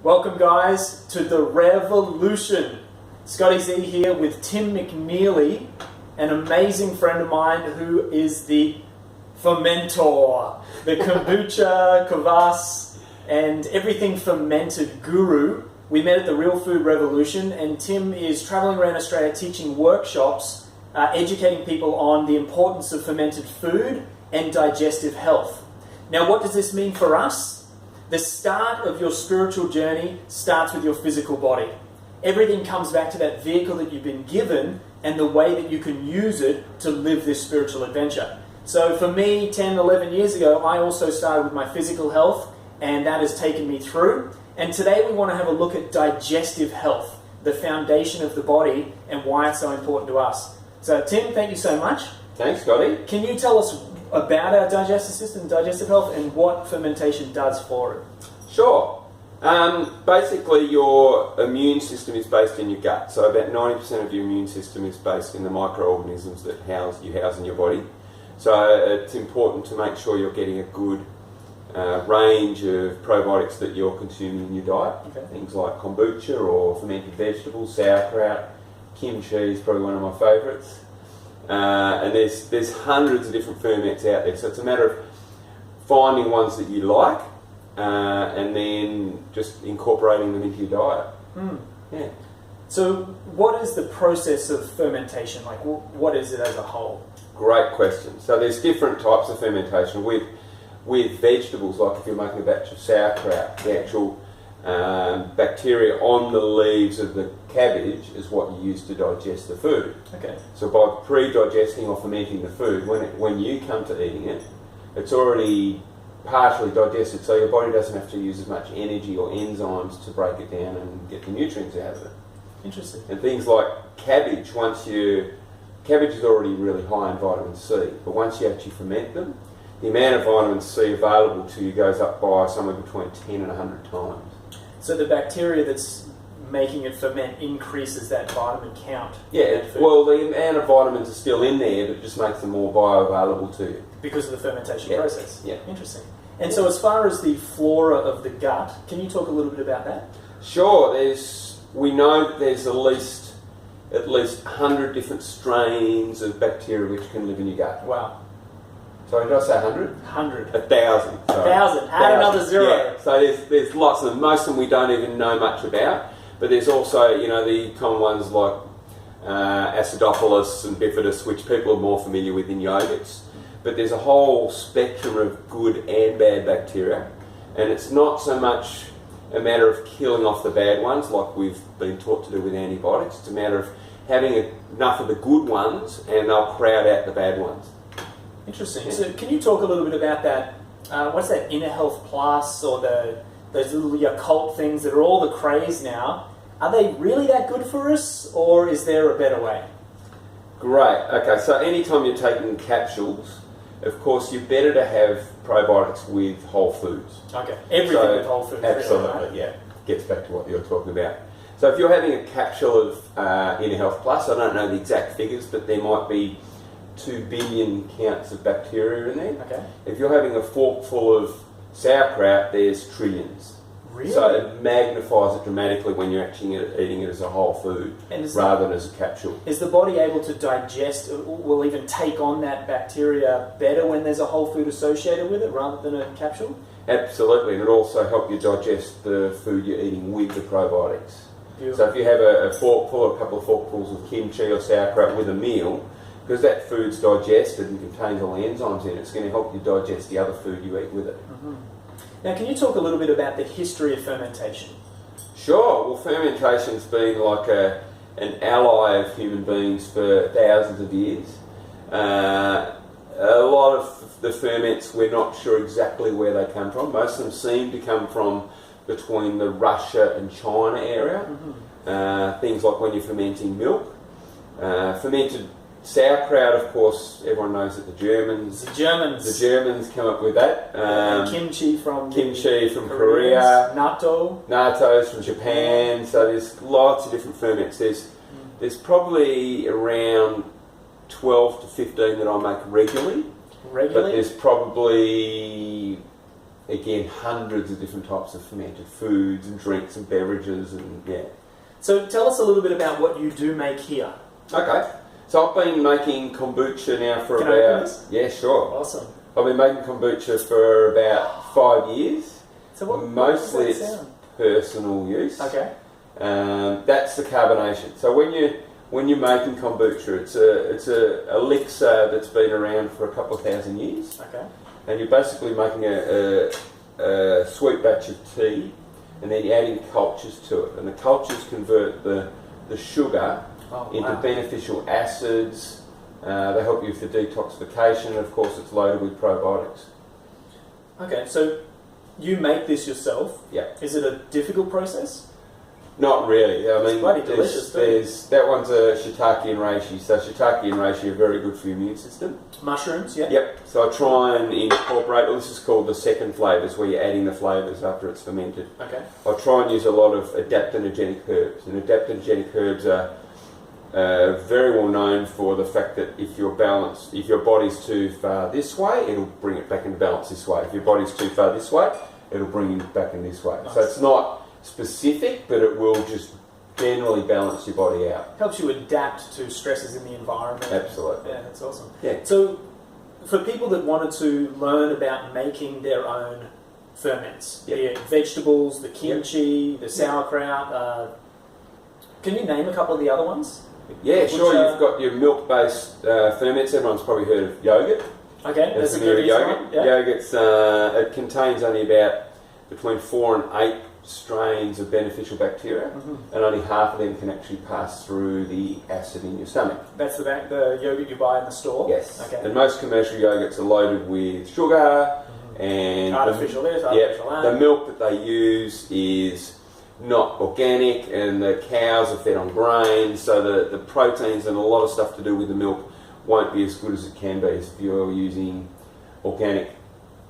Welcome guys to the revolution. Scotty Z here with Tim McNeely, an amazing friend of mine who is the Fermentor, the Kombucha, kvass, and everything fermented guru. We met at the Real Food Revolution, and Tim is traveling around Australia teaching workshops, educating people on the importance of fermented food and digestive health. Now, what does this mean for us? The start of your spiritual journey starts with your physical body. Everything comes back to that vehicle that you've been given and the way that you can use it to live this spiritual adventure. So for me, 10, 11 years ago, I also started with my physical health, and that has taken me through. And today we want to have a look at digestive health, the foundation of the body, and why it's so important to us. So Tim, thank you so much. Thanks, Scotty. Can you tell us about our digestive system, digestive health, and what fermentation does for it? Sure. Basically, your immune system is based in your gut. So about 90% of your immune system is based in the microorganisms that you house in your body. So it's important to make sure you're getting a good range of probiotics that you're consuming in your diet. Okay. Things like kombucha or fermented vegetables, sauerkraut, kimchi is probably one of my favourites. And there's hundreds of different ferments out there. So it's a matter of finding ones that you like and then just incorporating them into your diet. Yeah. So what is the process of fermentation? Like, what is it as a whole? Great question. So there's different types of fermentation. With vegetables, like if you're making a batch of sauerkraut, the actual bacteria on the leaves of the cabbage is what you use to digest the food. Okay. So by pre-digesting or fermenting the food, when you come to eating it, it's already partially digested, so your body doesn't have to use as much energy or enzymes to break it down and get the nutrients out of it. Interesting. And things like cabbage, cabbage is already really high in vitamin C, but once you actually ferment them, the amount of vitamin C available to you goes up by somewhere between 10 and 100 times. So the bacteria that's making it ferment increases that vitamin count? Yeah, well, the amount of vitamins are still in there, but it just makes them more bioavailable to you. Because of the fermentation process? Yeah. Interesting. And so as far as the flora of the gut, can you talk a little bit about that? Sure. We know that there's at least 100 different strains of bacteria which can live in your gut. Wow. Sorry, did I say 100? 100. 1,000. 1,000. Add another zero. Yeah. So there's lots of them. Most of them we don't even know much about. But there's also, the common ones like acidophilus and bifidus, which people are more familiar with in yogurts. But there's a whole spectrum of good and bad bacteria. And it's not so much a matter of killing off the bad ones like we've been taught to do with antibiotics. It's a matter of having enough of the good ones and they'll crowd out the bad ones. Interesting. Yeah. So can you talk a little bit about that, what's that Inner Health Plus or those little occult things that are all the craze now? Are they really that good for us, or is there a better way? Great. Okay, so anytime you're taking capsules, of course you're better to have probiotics with whole foods. Okay, everything with whole foods. Absolutely, really, right? Yeah. Gets back to what you're talking about. So if you're having a capsule of Inner Health Plus, I don't know the exact figures, but there might be 2 billion counts of bacteria in there. Okay. If you're having a forkful of sauerkraut, there's trillions. Really? So it magnifies it dramatically when you're actually eating it as a whole food rather than as a capsule. Is the body able to digest, will even take on that bacteria better when there's a whole food associated with it rather than a capsule? Absolutely, and it also helps you digest the food you're eating with the probiotics. Beautiful. So if you have a forkful or a couple of forkfuls of kimchi or sauerkraut with a meal, because that food's digested and contains all the enzymes in it, it's going to help you digest the other food you eat with it. Mm-hmm. Now, can you talk a little bit about the history of fermentation? Sure. Well, fermentation's been like an ally of human beings for thousands of years. A lot of the ferments, we're not sure exactly where they come from. Most of them seem to come from between the Russia and China area. Mm-hmm. Things like when you're fermenting milk. Fermented sauerkraut, of course, everyone knows that the Germans come up with that. And kimchi from Korea. Natto's from Japan. So there's lots of different ferments. There's probably around 12 to 15 that I make regularly. But there's probably again, hundreds of different types of fermented foods and drinks and beverages and yeah. So tell us a little bit about what you do make here. Okay, so I've been making kombucha now for Can I open about... this? Yeah, sure. Awesome. I've been making kombucha for about 5 years. So what Mostly does that it's sound? personal use. Okay. That's the carbonation. So when you're making kombucha, it's a elixir that's been around for a couple of thousand years, Okay. and you're basically making a sweet batch of tea, and then you're adding cultures to it, and the cultures convert the sugar into beneficial acids. They help you with the detoxification, and of course it's loaded with probiotics. Okay, so you make this yourself. Yeah. Is it a difficult process? Not really. I mean, It's bloody delicious, too. that one's a shiitake and reishi. So shiitake and reishi are very good for your immune system. Mushrooms, yeah? Yep. So I try and incorporate. Well, this is called the second flavours, where you're adding the flavours after it's fermented. Okay. I try and use a lot of adaptogenic herbs, and adaptogenic herbs are very well known for the fact that if your body's too far this way, it'll bring it back into balance this way. If your body's too far this way, it'll bring you back in this way. Nice. So it's not specific, but it will just generally balance your body out. Helps you adapt to stresses in the environment. Absolutely. Yeah, that's awesome. Yeah. So, for people that wanted to learn about making their own ferments, Yep. be it vegetables, the kimchi, the sauerkraut, can you name a couple of the other ones? Yeah, sure. You've got your milk-based ferments. Everyone's probably heard of yogurt. Okay, that's a familiar good with yogurt. one. Yeah. Yogurt's it contains only about between 4 and 8 strains of beneficial bacteria, and only half of them can actually pass through the acid in your stomach. That's the yogurt you buy in the store? Yes. Okay. And most commercial yogurts are loaded with sugar and Artificial this, artificial that. the milk that they use is not organic, and the cows are fed on grain, so the proteins and a lot of stuff to do with the milk won't be as good as it can be if you're using organic,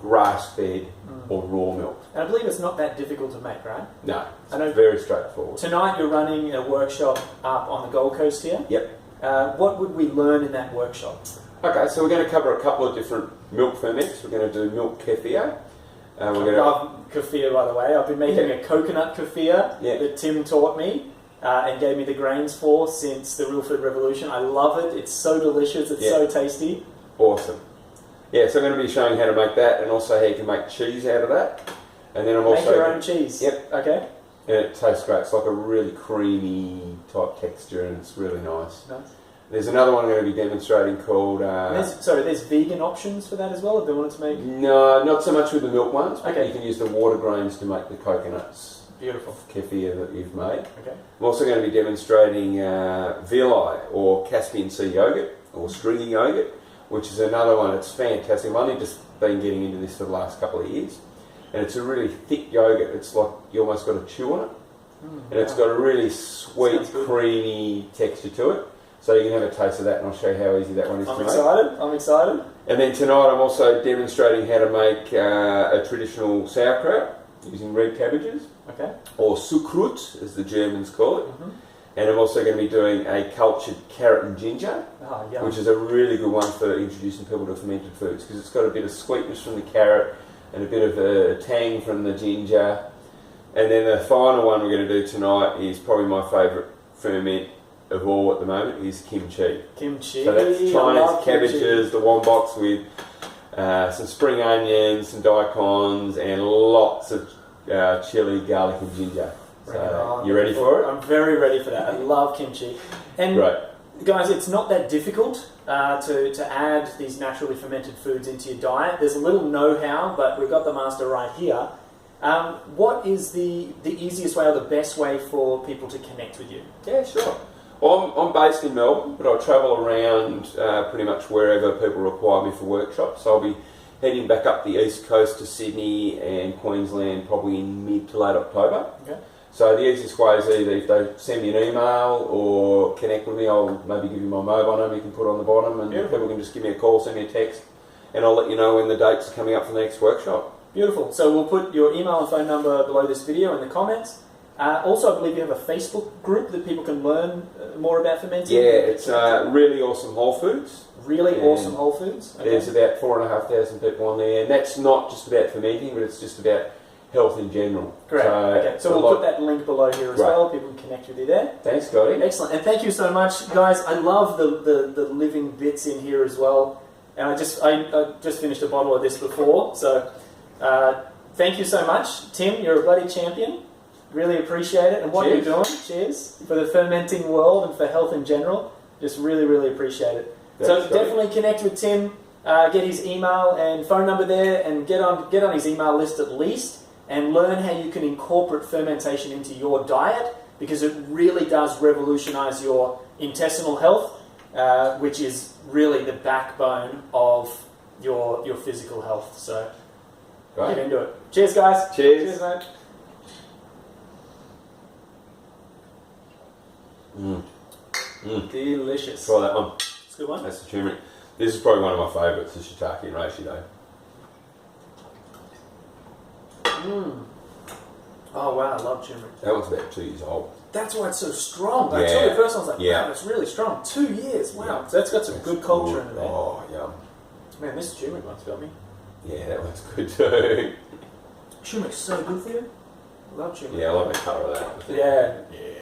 grass-fed or raw milk. And I believe it's not that difficult to make, right? No, I know it's very straightforward. Tonight you're running a workshop up on the Gold Coast here. Yep. What would we learn in that workshop? Okay, so we're going to cover a couple of different milk ferments. We're going to do milk kefir. I love kefir, by the way. I've been making a coconut kefir that Tim taught me and gave me the grains for since the Real Food Revolution. I love it. It's so delicious. It's so tasty. Awesome. Yeah, so I'm going to be showing how to make that, and also how you can make cheese out of that. And then I'm also make your own cheese. Yep. Okay. And it tastes great. It's like a really creamy type texture, and it's really nice. Nice. There's another one I'm going to be demonstrating called... there's vegan options for that as well, if they wanted to make... No, not so much with the milk ones, but Okay. you can use the water grains to make the coconuts. Beautiful. Kefir that you've made. Okay. I'm also going to be demonstrating villi, or Caspian sea yogurt, or stringy yogurt, which is another one. It's fantastic. I've only just been getting into this for the last couple of years, and it's a really thick yogurt. It's like you almost got to chew on it, and it's got a really sweet, creamy texture to it. So you can have a taste of that, and I'll show you how easy that one is to make. I'm excited. And then tonight I'm also demonstrating how to make a traditional sauerkraut using red cabbages, or Sukrut as the Germans call it. And I'm also going to be doing a cultured carrot and ginger, which is a really good one for introducing people to fermented foods, because it's got a bit of sweetness from the carrot and a bit of a tang from the ginger. And then the final one we're going to do tonight is probably my favourite ferment of all at the moment, is kimchi. Kimchi. So that's Chinese cabbages, the wombats with some spring onions, some daikons, and lots of chili, garlic and ginger. So, you ready for it? I'm very ready for that. I love kimchi. And guys, it's not that difficult to add these naturally fermented foods into your diet. There's a little know-how, but we've got the master right here. What is the easiest way or the best way for people to connect with you? Yeah, sure. Well, I'm based in Melbourne, but I travel around pretty much wherever people require me for workshops. So I'll be heading back up the east coast to Sydney and Queensland probably in mid to late October. Okay. So the easiest way is either if they send me an email or connect with me, I'll maybe give you my mobile number you can put on the bottom, and people can just give me a call, send me a text, and I'll let you know when the dates are coming up for the next workshop. Beautiful. So we'll put your email and phone number below this video in the comments. Also, I believe you have a Facebook group that people can learn more about fermenting. Yeah, it's Really Awesome Whole Foods. Really Awesome Whole Foods. Okay. There's about 4,500 people on there, and that's not just about fermenting, but it's just about health in general. Great. Okay. So we'll put that link below here as well. People can connect with you there. Thanks, Scotty. Excellent. And thank you so much, guys. I love the living bits in here as well. And I just finished a bottle of this before. So thank you so much. Tim, you're a bloody champion. Really appreciate it. And what you're doing, cheers, for the fermenting world and for health in general. Just really, really appreciate it. So definitely connect with Tim. Get his email and phone number there, and get on his email list at least, and learn how you can incorporate fermentation into your diet, because it really does revolutionize your intestinal health, which is really the backbone of your physical health. So get into it. Cheers, guys. Cheers. Cheers, mate. Delicious. Try that one. It's a good one. That's the turmeric. This is probably one of my favourites, the shiitake and reishi though. Oh wow, I love turmeric. That one's about 2 years old. That's why it's so strong. I told you first, I was like, wow, it's really strong. 2 years, wow. Yeah. So that's got some good culture in it. Oh, yum. Man, this turmeric one's got me. Yeah, that one's good too. Turmeric's so good for you. I love turmeric. Yeah, I like the colour of that. Yeah.